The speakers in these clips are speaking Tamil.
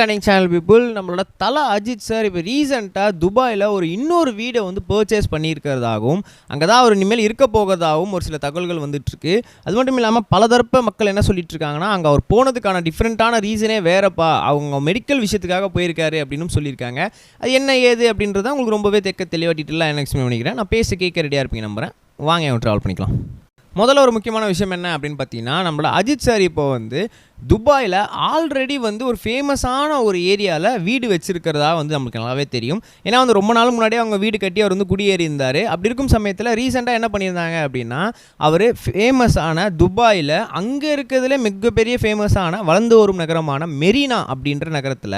டர்னிங் சேனல் பீப்புள், நம்மளோட தல அஜித் சார் இப்போ ரீசெண்டாக துபாயில் ஒரு இன்னொரு வீடை வந்து பர்ச்சேஸ் பண்ணியிருக்கிறதாகவும் அங்கே தான் அவர் இனிமேல் இருக்க போகிறதாகவும் ஒரு சில தகவல்கள் வந்துட்டுருக்கு. அது மட்டும் இல்லாமல் பலதரப்ப மக்கள் என்ன சொல்லிட்டு இருக்காங்கன்னா, அங்கே அவர் போனதுக்கான டிஃப்ரெண்ட்டான ரீசனே வேறப்பா, அவங்க மெடிக்கல் விஷயத்துக்காக போயிருக்காரு அப்படின்னு சொல்லியிருக்காங்க. அது என்ன ஏது அப்படின்றத உங்களுக்கு ரொம்பவே தெளிவாக டீட்டெயிலாக என்ன எக்ஸ்பிளைன் பண்ணிக்கிறேன். நான் பேச கேட்க ரெடியாக இருப்பீங்க நம்புறேன். வாங்க ட்ராவல் பண்ணிக்கலாம். முதல்ல ஒரு முக்கியமான விஷயம் என்ன அப்படின்னு பார்த்தீங்கன்னா, நம்மளோட அஜித் சார் இப்போ வந்து துபாயில் ஆல்ரெடி வந்து ஒரு ஃபேமஸான ஒரு ஏரியாவில் வீடு வச்சுருக்கிறதா வந்து நமக்கு நல்லாவே தெரியும். ஏன்னா வந்து ரொம்ப நாள் முன்னாடியே அவங்க வீடு கட்டி அவர் வந்து குடியேறி இருந்தார். அப்படி இருக்கும் சமயத்தில் ரீசெண்டாக என்ன பண்ணியிருந்தாங்க அப்படின்னா, அவர் ஃபேமஸான துபாயில் அங்கே இருக்கிறதுல மிகப்பெரிய ஃபேமஸான வளர்ந்து வரும் நகரமான மெரினா அப்படின்ற நகரத்தில்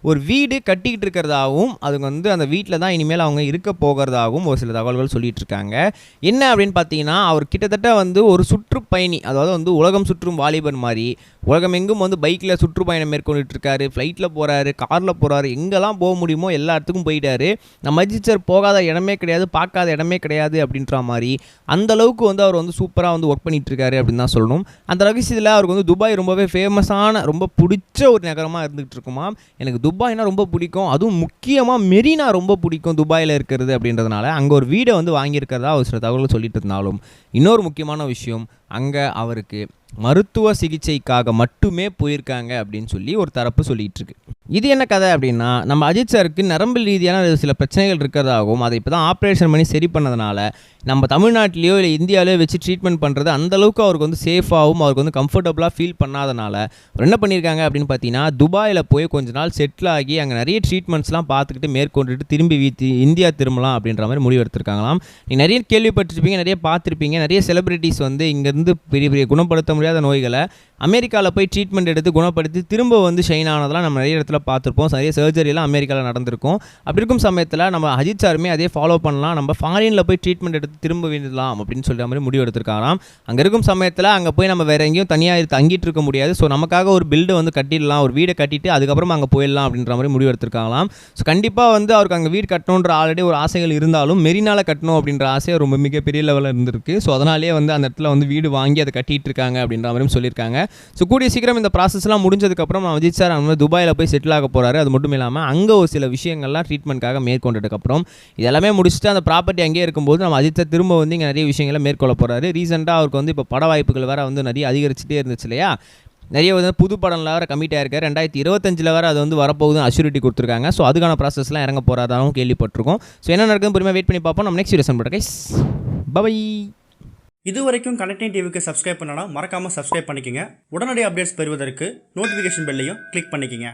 ஒரு வீடு கட்டிக்கிட்டு இருக்கிறதாகவும், அது வந்து அந்த வீட்டில் தான் இனிமேல் அவங்க இருக்க போகிறதாகவும் ஒரு சில தகவல்கள் சொல்லிகிட்டு இருக்காங்க. என்ன அப்படின்னு பார்த்தீங்கன்னா, அவர் கிட்டத்தட்ட வந்து ஒரு சுற்றுப்பயணி, அதாவது வந்து உலகம் சுற்றும் வாலிபன் மாதிரி உலகமெங்கும் வந்து பைக்கில் சுற்றுப்பயணம் மேற்கொண்டுட்டு இருக்காரு, ஃப்ளைட்டில் போகிறாரு, காரில் போகிறாரு, எங்கெல்லாம் போக முடியுமோ எல்லா இடத்துக்கும் போயிட்டாரு. நம்ம அஜித் சார் போகாத இடமே கிடையாது, பார்க்காத இடமே கிடையாது அப்படின்ற மாதிரி அந்தளவுக்கு வந்து அவர் வந்து சூப்பராக வந்து ஒர்க் பண்ணிகிட்டு இருக்காரு அப்படின்னு தான் சொல்லணும். அந்த ரகசியத்தில் அவருக்கு வந்து துபாய் ரொம்பவே ஃபேமஸான ரொம்ப பிடிச்ச ஒரு நகரமாக இருந்துகிட்டு இருக்குமா. எனக்கு துபாய்னா ரொம்ப பிடிக்கும், அதுவும் முக்கியமாக மெரினா ரொம்ப பிடிக்கும் துபாயில் இருக்கிறது அப்படின்றதுனால அங்கே ஒரு வீடை வந்து வாங்கியிருக்கிறதா ஒரு சில தகவல்கள் சொல்லிட்டு இருந்தாலும், இன்னொரு முக்கியமான விஷயம், அங்கே அவருக்கு மருத்துவ சிகிச்சைக்காக மட்டுமே போயிருக்காங்க அப்படின்னு சொல்லி ஒரு தரப்பு சொல்லிகிட்டு இருக்கு. இது என்ன கதை அப்படின்னா, நம்ம அஜித் சாருக்கு நரம்பு ரீதியான சில பிரச்சனைகள் இருக்கிறதாகவும் அதை இப்போ தான் ஆப்ரேஷன் பண்ணி சரி பண்ணதுனால நம்ம தமிழ்நாட்டிலையோ இல்லை இந்தியாவிலையோ வச்சு ட்ரீட்மெண்ட் பண்ணுறது அந்தளவுக்கு அவருக்கு வந்து சேஃபாகவும் அவருக்கு வந்து கம்ஃபர்டபுளாக ஃபீல் பண்ணாதனால அவர் என்ன பண்ணியிருக்காங்க அப்படின்னு பார்த்தீங்கன்னா, துபாயில் போய் கொஞ்ச நாள் செட்டில் ஆகி அங்கே நிறைய ட்ரீட்மெண்ட்ஸ்லாம் பார்த்துக்கிட்டு மேற்கொண்டுட்டு திரும்பி இந்தியா திரும்பலாம் அப்படின்ற மாதிரி முடிவு எடுத்திருக்காங்களாம். நீங்கள் நிறைய கேள்விப்பட்டிருப்பீங்க, நிறைய பார்த்துருப்பீங்க, நிறைய செலிபிரிட்டிஸ் வந்து இங்கேருந்து பெரிய பெரிய குணப்படுத்த முடியாத நோய்களை அமெரிக்காவில் போய் ட்ரீட்மெண்ட் எடுத்து குணப்படுத்தி திரும்ப வந்து ஷைன் ஆனதெல்லாம் நம்ம நிறைய இடத்துல பார்த்துருப்போம். நிறைய சர்ஜரியெல்லாம் அமெரிக்காவில் நடந்திருக்கும். அப்படி இருக்கும் சமயத்தில் நம்ம அஜித் சாருமே அதே ஃபாலோ பண்ணலாம், நம்ம ஃபாரினில் போய் ட்ரீட்மெண்ட் எடுத்து திரும்ப வேண்டிடலாம் அப்படின்னு சொல்கிற மாதிரி முடிவு எடுத்திருக்காராம். அங்கே இருக்கும் சமயத்தில் அங்கே போய் நம்ம வேறு எங்கேயும் தனியாக தங்கிட்டு இருக்க முடியாது. ஸோ நமக்காக ஒரு பில்டு வந்து கட்டிடலாம், ஒரு வீடை கட்டிட்டு அதுக்கப்புறம் அங்கே போயிடலாம் அப்படின்ற மாதிரி முடிவு எடுத்திருக்காங்களாம். ஸோ கண்டிப்பாக வந்து அவருக்கு அங்கே வீடு கட்டணுன்ற ஆல்ரெடி ஒரு ஆசைகள் இருந்தாலும் மெரினாவில் கட்டணும் அப்படின்ற ஆசை ரொம்ப மிகப்பெரிய லெவலில் இருந்திருக்கு. ஸோ அதனாலேயே வந்து அந்த இடத்துல வந்து வீடு வாங்கி அதை கட்டிகிட்டு இருக்காங்க அப்படின்ற மாதிரியும் சொல்லியிருக்காங்க. ஸோ கூடிய சீக்கிரம் இந்த ப்ராசஸ்லாம் முடிஞ்சதுக்கப்புறம் அஜித் சார் அவங்க துபாயில் போய் செட்டில் ஆக போகிறாரு. அது மட்டும் இல்லாமல் அங்கே ஒரு சில விஷயங்கள்லாம் ட்ரீட்மெண்ட்காக மேற்கொண்டதுக்கப்புறம் இதெல்லாமே முடிச்சுட்டு அந்த ப்ராப்பர்ட்டி அங்கேயே இருக்கும்போது நம்ம அஜித் சார் திரும்ப வந்து இங்கே நிறைய விஷயங்களை மேற்கொள்ள போகிறாரு. ரீசெண்டாக அவருக்கு வந்து இப்போ பட வாய்ப்புகள் வேறு வந்து நிறைய அதிகரிச்சுட்டே இருந்துச்சு இல்லையா. நிறைய வந்து புது படம்ல வேறு கமிட் ஆயிருக்காரு. 2025 வேறு அது வந்து வரப்போகுது அஷ்யூரிட்டி கொடுத்துருக்காங்க. ஸோ அதுக்கான ப்ராசஸ்லாம் இறங்க போகிறதாகவும் கேள்விப்பட்டிருக்கோம். ஸோ என்ன நடக்குதுன்னு பொறுமையாக வெயிட் பண்ணி பார்ப்போம். நம்ம நெக்ஸ்ட் வீடியோ சன் கைஸ் பை. இது வரைக்கும் கனெக்டிங் டிவிக்கு சப்ஸ்கிரைப் பண்ணனா மறக்காமல் சப்ஸ்கிரைப் பண்ணிக்கங்க. உடனடி அப்டேட்ஸ் பெறுவதற்கு நோட்டிஃபிகேஷன் பெல்லையும் கிளிக் பண்ணிக்கங்க.